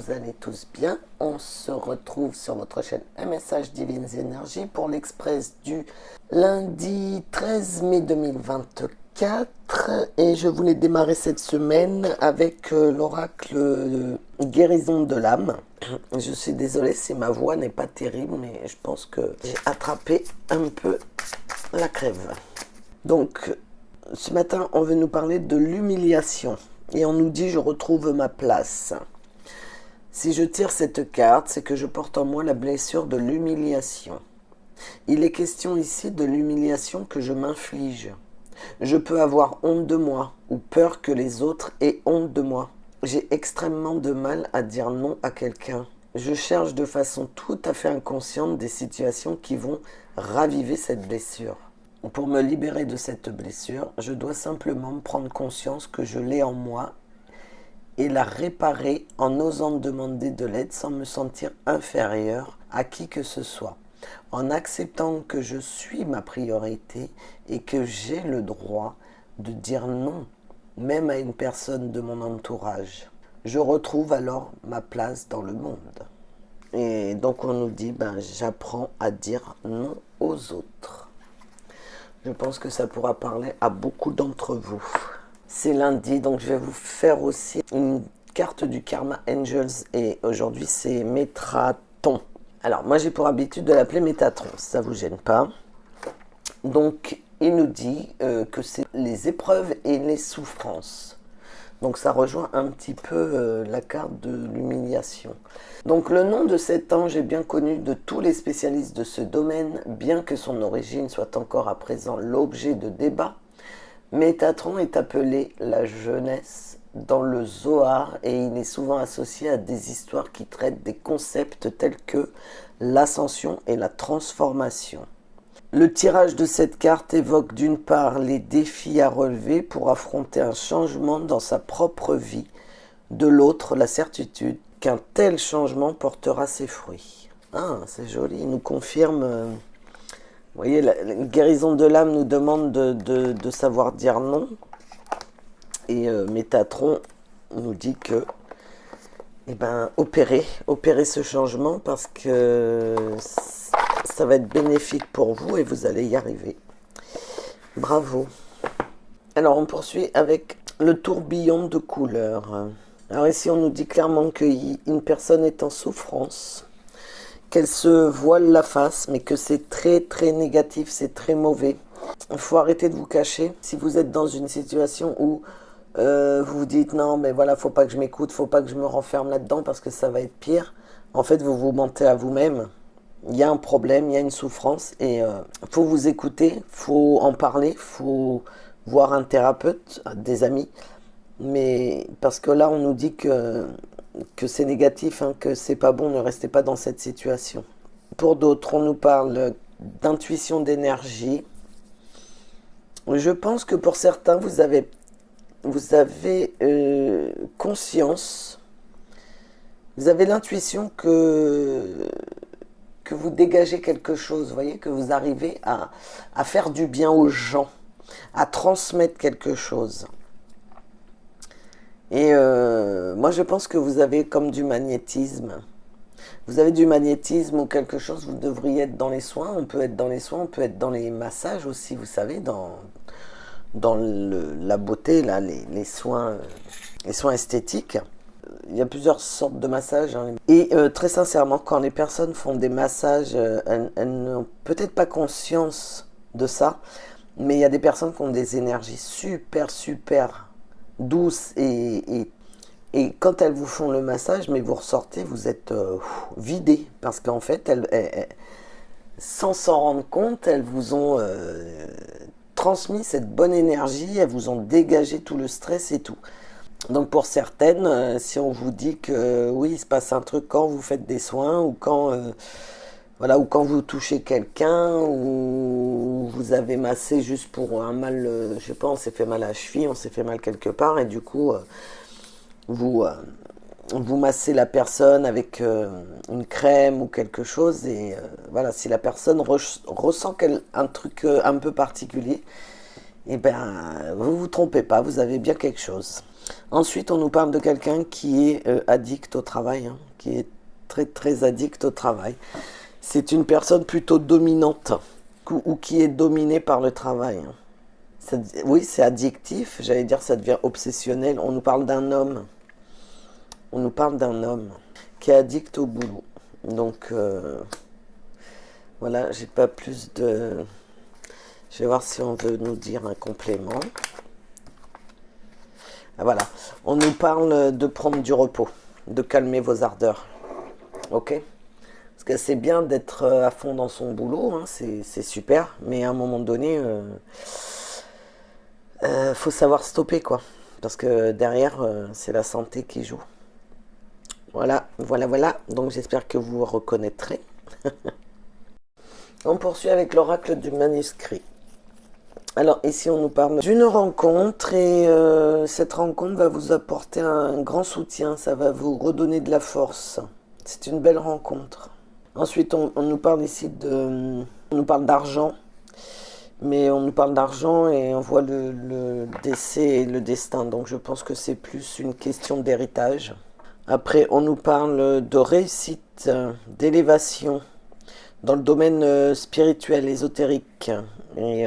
vous allez tous bien. On se retrouve sur votre chaîne MSH Divines Énergies pour l'Express du lundi 13 mai 2024. Et je voulais démarrer cette semaine avec l'oracle guérison de l'âme. Je suis désolée si ma voix n'est pas terrible, mais je pense que j'ai attrapé un peu la crève. Donc, ce matin, on veut nous parler de l'humiliation. Et on nous dit « je retrouve ma place ». Si je tire cette carte, c'est que je porte en moi la blessure de l'humiliation. Il est question ici de l'humiliation que je m'inflige. Je peux avoir honte de moi ou peur que les autres aient honte de moi. J'ai extrêmement de mal à dire non à quelqu'un. Je cherche de façon tout à fait inconsciente des situations qui vont raviver cette blessure. Pour me libérer de cette blessure, je dois simplement prendre conscience que je l'ai en moi et la réparer en osant demander de l'aide sans me sentir inférieur à qui que ce soit, en acceptant que je suis ma priorité et que j'ai le droit de dire non, même à une personne de mon entourage. Je retrouve alors ma place dans le monde. Et donc on nous dit, j'apprends à dire non aux autres. Je pense que ça pourra parler à beaucoup d'entre vous. C'est lundi, donc je vais vous faire aussi une carte du Karma Angels et aujourd'hui c'est Métatron. Alors moi j'ai pour habitude de l'appeler Métatron, si ça ne vous gêne pas. Donc il nous dit que c'est les épreuves et les souffrances. Donc ça rejoint un petit peu la carte de l'humiliation. Donc le nom de cet ange est bien connu de tous les spécialistes de ce domaine, bien que son origine soit encore à présent l'objet de débats. Métatron est appelé la jeunesse dans le Zohar et il est souvent associé à des histoires qui traitent des concepts tels que l'ascension et la transformation. Le tirage de cette carte évoque d'une part les défis à relever pour affronter un changement dans sa propre vie, de l'autre la certitude qu'un tel changement portera ses fruits. Ah, c'est joli, il nous confirme, vous voyez, la guérison de l'âme nous demande de savoir dire non, et Métatron nous dit que, opérez ce changement parce que ça va être bénéfique pour vous et vous allez y arriver. Bravo. Alors on poursuit avec le tourbillon de couleurs. Alors ici on nous dit clairement qu'une personne est en souffrance, qu'elle se voile la face, mais que c'est très très négatif, c'est très mauvais. Il faut arrêter de vous cacher. Si vous êtes dans une situation où vous vous dites non mais voilà, faut pas que je m'écoute, faut pas que je me renferme là-dedans parce que ça va être pire, en fait vous vous mentez à vous-même. Il y a un problème, il y a une souffrance et faut vous écouter, faut en parler, faut voir un thérapeute, des amis, mais parce que là on nous dit que c'est négatif, que c'est pas bon, ne restez pas dans cette situation. Pour d'autres, on nous parle d'intuition d'énergie. Je pense que pour certains, vous avez conscience, vous avez l'intuition que vous dégagez quelque chose, vous voyez, que vous arrivez à faire du bien aux gens, à transmettre quelque chose. Et moi, je pense que vous avez comme du magnétisme. Vous avez du magnétisme ou quelque chose, vous devriez être dans les soins. On peut être dans les soins, on peut être dans les massages aussi, vous savez, dans la beauté, là, les soins esthétiques. Il y a plusieurs sortes de massages. Et très sincèrement, quand les personnes font des massages, elles n'ont peut-être pas conscience de ça, mais il y a des personnes qui ont des énergies super, super douces et quand elles vous font le massage, mais vous ressortez, vous êtes vidé parce qu'en fait, elles, sans s'en rendre compte, elles vous ont transmis cette bonne énergie, elles vous ont dégagé tout le stress et tout. Donc pour certaines, si on vous dit que oui, il se passe un truc quand vous faites des soins ou quand vous touchez quelqu'un ou vous avez massé juste pour un mal, je sais pas, on s'est fait mal à la cheville, on s'est fait mal quelque part et du coup vous massez la personne avec une crème ou quelque chose et voilà, si la personne ressent un truc un peu particulier, vous vous trompez pas, vous avez bien quelque chose. Ensuite, on nous parle de quelqu'un qui est addict au travail, hein, qui est très très addict au travail. C'est une personne plutôt dominante ou qui est dominée par le travail, hein. Oui, c'est addictif, j'allais dire ça devient obsessionnel. On nous parle d'un homme. On nous parle d'un homme qui est addict au boulot. Donc voilà, j'ai pas plus de... Je vais voir si on veut nous dire un complément. Ah, voilà, on nous parle de prendre du repos, de calmer vos ardeurs. Ok? Parce que c'est bien d'être à fond dans son boulot, hein, c'est super, mais à un moment donné, faut savoir stopper quoi. Parce que derrière, c'est la santé qui joue. Voilà, voilà, voilà. Donc j'espère que vous vous reconnaîtrez. On poursuit avec l'oracle du manuscrit. Alors ici on nous parle d'une rencontre et cette rencontre va vous apporter un grand soutien, ça va vous redonner de la force. C'est une belle rencontre. Ensuite on nous parle ici de... On nous parle d'argent, mais on nous parle d'argent et on voit le décès et le destin, donc je pense que c'est plus une question d'héritage. Après on nous parle de réussite, d'élévation dans le domaine spirituel, ésotérique et...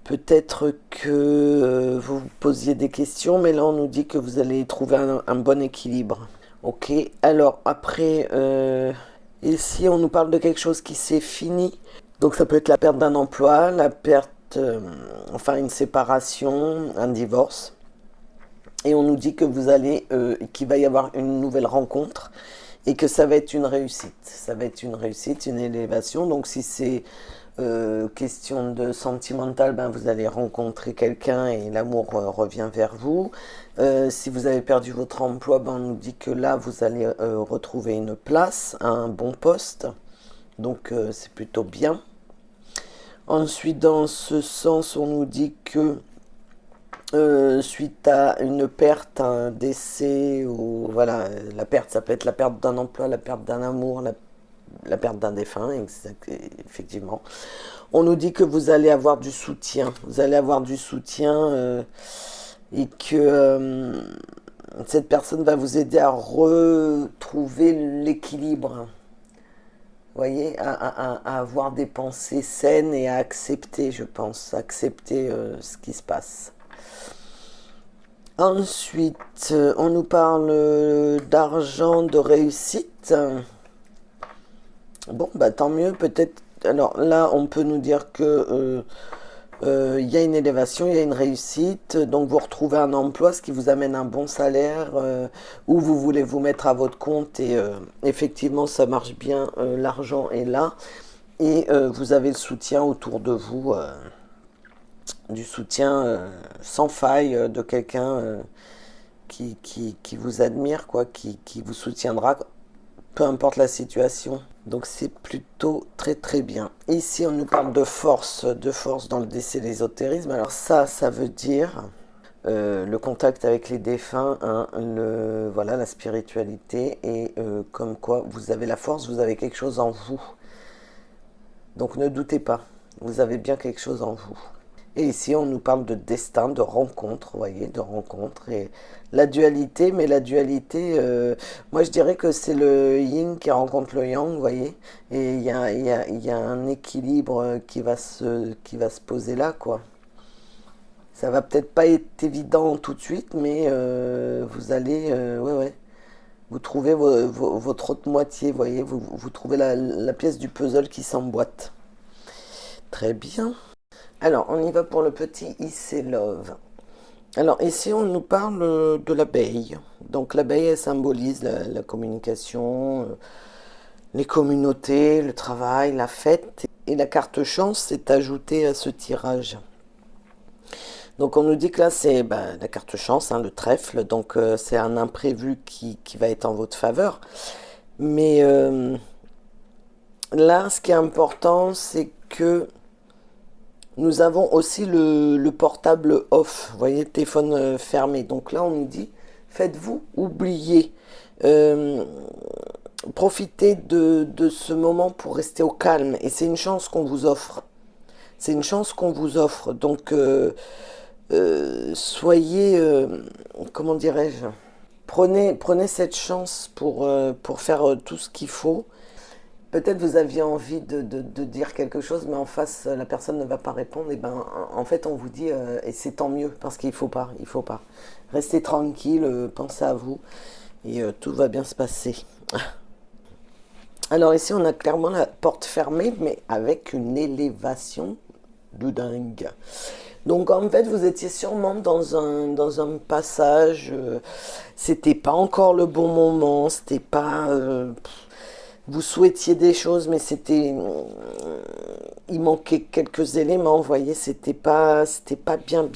peut-être que vous vous posiez des questions, mais là on nous dit que vous allez trouver un bon équilibre. Ok, alors après, ici on nous parle de quelque chose qui s'est fini. Donc ça peut être la perte d'un emploi, la perte, enfin une séparation, un divorce. Et on nous dit que vous allez, qu'il va y avoir une nouvelle rencontre et que ça va être une réussite. Ça va être une réussite, une élévation. Donc si c'est question de sentimental, ben vous allez rencontrer quelqu'un et l'amour revient vers vous. Si vous avez perdu votre emploi, ben on nous dit que là vous allez retrouver une place, un bon poste. Donc c'est plutôt bien. Ensuite, dans ce sens, on nous dit que suite à une perte, un décès, ou voilà, la perte, ça peut être la perte d'un emploi, la perte d'un amour, la perte d'un défunt, effectivement. On nous dit que vous allez avoir du soutien. Vous allez avoir du soutien et que cette personne va vous aider à retrouver l'équilibre. Vous voyez, à avoir des pensées saines et à accepter, je pense, accepter ce qui se passe. Ensuite, on nous parle d'argent, de réussite. Bon, bah tant mieux, peut-être. Alors là, on peut nous dire que y a une élévation, il y a une réussite, donc vous retrouvez un emploi, ce qui vous amène un bon salaire, ou vous voulez vous mettre à votre compte et effectivement ça marche bien, l'argent est là, et vous avez le soutien autour de vous, du soutien sans faille de quelqu'un qui vous admire, quoi, qui vous soutiendra, peu importe la situation. Donc c'est plutôt très très bien. Ici on nous parle de force dans le décès, l'ésotérisme. Alors ça veut dire le contact avec les défunts, hein, voilà, la spiritualité et comme quoi vous avez la force, vous avez quelque chose en vous. Donc ne doutez pas, vous avez bien quelque chose en vous. Et ici, on nous parle de destin, de rencontre, vous voyez, de rencontre. Et la dualité, mais la dualité, moi je dirais que c'est le yin qui rencontre le yang, vous voyez. Et il y a un équilibre qui va se poser là, quoi. Ça va peut-être pas être évident tout de suite, mais vous allez, ouais. Vous trouvez votre autre moitié, vous voyez, vous trouvez la pièce du puzzle qui s'emboîte. Très bien. Alors, on y va pour le petit Issey Love. Alors, ici, on nous parle de l'abeille. Donc, l'abeille, elle symbolise la communication, les communautés, le travail, la fête. Et la carte chance est ajoutée à ce tirage. Donc, on nous dit que là, c'est la carte chance, hein, le trèfle. Donc, c'est un imprévu qui va être en votre faveur. Mais là, ce qui est important, c'est que nous avons aussi le portable off, vous voyez, le téléphone fermé. Donc là, on nous dit, faites-vous oublier. Profitez de ce moment pour rester au calme. Et c'est une chance qu'on vous offre. C'est une chance qu'on vous offre. Donc, soyez, comment dirais-je, prenez cette chance pour faire tout ce qu'il faut. Peut-être vous aviez envie de dire quelque chose, mais en face, la personne ne va pas répondre. Et ben, en fait, on vous dit, et c'est tant mieux, parce qu'il faut pas, il faut pas. Restez tranquille, pensez à vous, et tout va bien se passer. Alors ici, on a clairement la porte fermée, mais avec une élévation de dingue. Donc en fait, vous étiez sûrement dans un passage, c'était pas encore le bon moment, c'était pas... vous souhaitiez des choses, mais il manquait quelques éléments, vous voyez, c'était pas bien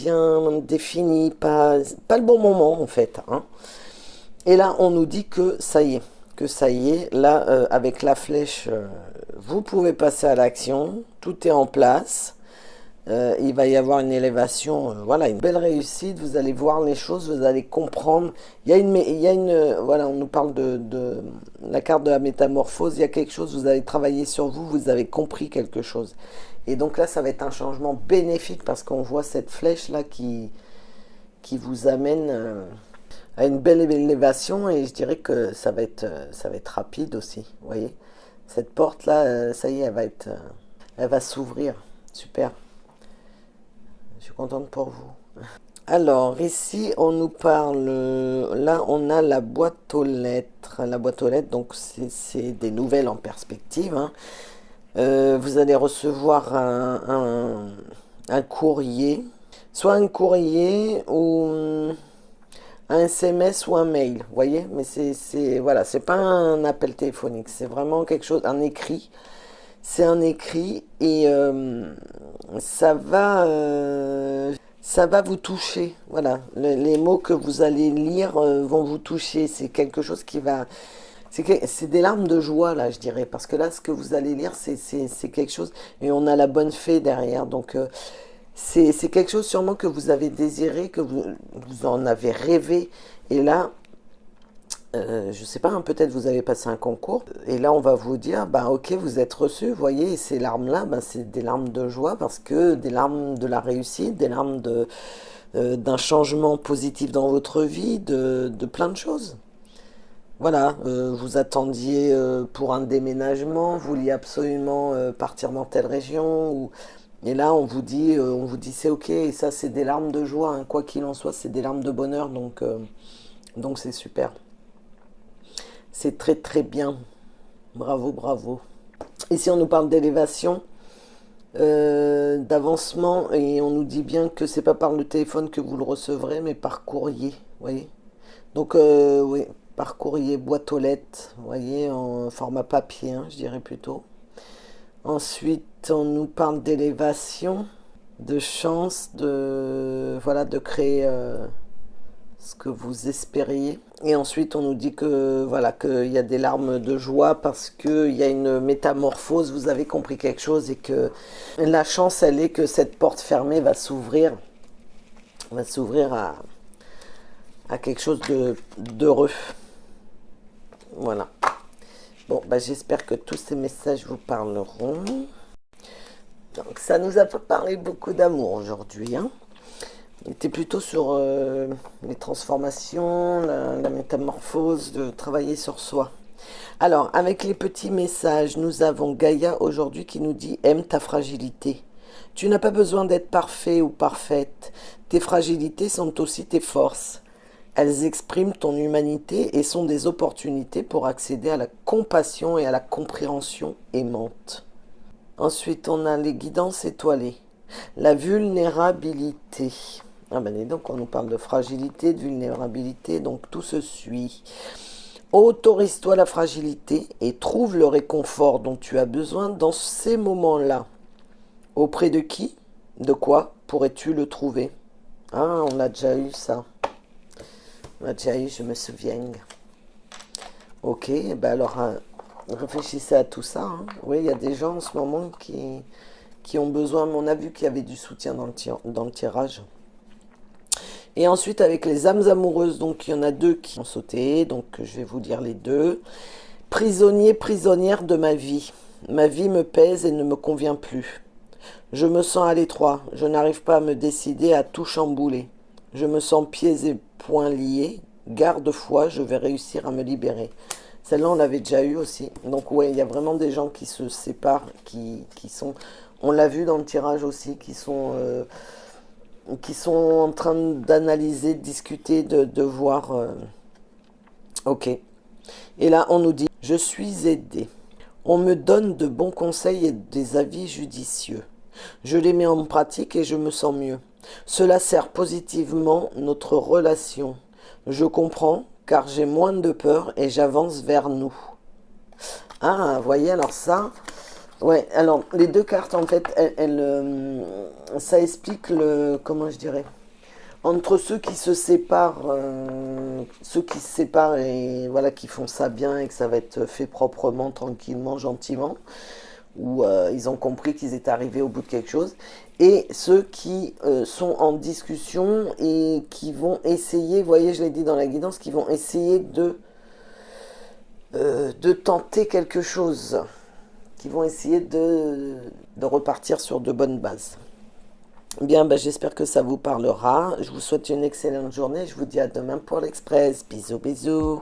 défini, pas le bon moment en fait, hein. Et là, on nous dit que ça y est, là, avec la flèche, vous pouvez passer à l'action, tout est en place. Il va y avoir une élévation, voilà, une belle réussite, vous allez voir les choses, vous allez comprendre. Voilà, on nous parle de la carte de la métamorphose, il y a quelque chose, vous allez travailler sur vous, vous avez compris quelque chose. Et donc là, ça va être un changement bénéfique parce qu'on voit cette flèche là qui vous amène à une belle élévation et je dirais que ça va être rapide aussi, vous voyez. Cette porte là, ça y est, elle va s'ouvrir, super. Je suis contente pour vous. Alors, ici, on nous parle... Là, on a la boîte aux lettres. La boîte aux lettres, donc, c'est des nouvelles en perspective, hein. Vous allez recevoir un courrier. Soit un courrier ou un SMS ou un mail, vous voyez. Mais voilà, c'est pas un appel téléphonique. C'est vraiment quelque chose, un écrit. C'est un écrit et ça va vous toucher. Voilà, les mots que vous allez lire vont vous toucher. C'est quelque chose qui va... C'est des larmes de joie, là, je dirais. Parce que là, ce que vous allez lire, c'est quelque chose... Et on a la bonne fée derrière. Donc, c'est quelque chose sûrement que vous avez désiré, que vous en avez rêvé. Et là... je sais pas, hein, peut-être vous avez passé un concours et là on va vous dire, bah ok, vous êtes reçu, vous voyez, et ces larmes-là, bah, c'est des larmes de joie parce que des larmes de la réussite, des larmes d'un changement positif dans votre vie, de plein de choses. Voilà, vous attendiez pour un déménagement, vous vouliez absolument partir dans telle région, et là on vous dit c'est ok, et ça c'est des larmes de joie, hein, quoi qu'il en soit, c'est des larmes de bonheur, donc c'est super. C'est très très bien. Bravo, bravo. Ici, on nous parle d'élévation, d'avancement, et on nous dit bien que c'est pas par le téléphone que vous le recevrez, mais par courrier. Vous voyez. Donc, oui, par courrier, boîte aux lettres, vous voyez, en format papier, hein, je dirais plutôt. Ensuite, on nous parle d'élévation, de chance, voilà, de créer ce que vous espériez. Et ensuite, on nous dit que voilà, qu'il y a des larmes de joie parce qu'il y a une métamorphose, vous avez compris quelque chose et que la chance, elle est que cette porte fermée va s'ouvrir à quelque chose d'heureux. Voilà. Bon, bah, j'espère que tous ces messages vous parleront. Donc, ça nous a pas parlé beaucoup d'amour aujourd'hui, hein. On était plutôt sur les transformations, la métamorphose, de travailler sur soi. Alors, avec les petits messages, nous avons Gaïa aujourd'hui qui nous dit « Aime ta fragilité ». Tu n'as pas besoin d'être parfait ou parfaite. Tes fragilités sont aussi tes forces. Elles expriment ton humanité et sont des opportunités pour accéder à la compassion et à la compréhension aimante. Ensuite, on a les guidances étoilées. La vulnérabilité. Ah ben donc on nous parle de fragilité, de vulnérabilité, donc tout se suit. Autorise-toi la fragilité et trouve le réconfort dont tu as besoin dans ces moments-là. Auprès de qui? De quoi pourrais-tu le trouver? Ah, on a déjà eu ça. On a déjà eu, je me souviens. Ok, ben alors réfléchissez à tout ça, hein. Oui, il y a des gens en ce moment qui ont besoin, on a vu qu'il y avait du soutien dans le tirage. Et ensuite, avec les âmes amoureuses, donc il y en a deux qui ont sauté, donc je vais vous dire les deux. Prisonnier, prisonnière de ma vie. Ma vie me pèse et ne me convient plus. Je me sens à l'étroit. Je n'arrive pas à me décider à tout chambouler. Je me sens pieds et poings liés. Garde-foi, je vais réussir à me libérer. Celle-là, on l'avait déjà eu aussi. Donc, ouais, il y a vraiment des gens qui se séparent, qui sont... On l'a vu dans le tirage aussi, qui sont en train d'analyser, de discuter, de voir... ok. Et là, on nous dit, je suis aidé. On me donne de bons conseils et des avis judicieux. Je les mets en pratique et je me sens mieux. Cela sert positivement notre relation. Je comprends car j'ai moins de peur et j'avance vers nous. Ah, vous voyez, alors ça... Ouais, alors les deux cartes, en fait, ça explique comment je dirais, entre ceux qui se séparent et voilà, qui font ça bien et que ça va être fait proprement, tranquillement, gentiment, où ils ont compris qu'ils étaient arrivés au bout de quelque chose, et ceux qui sont en discussion et qui vont essayer, vous voyez, je l'ai dit dans la guidance, qui vont essayer de tenter quelque chose, qui vont essayer de repartir sur de bonnes bases. Bien, ben, j'espère que ça vous parlera. Je vous souhaite une excellente journée. Je vous dis à demain pour l'Express. Bisous, bisous.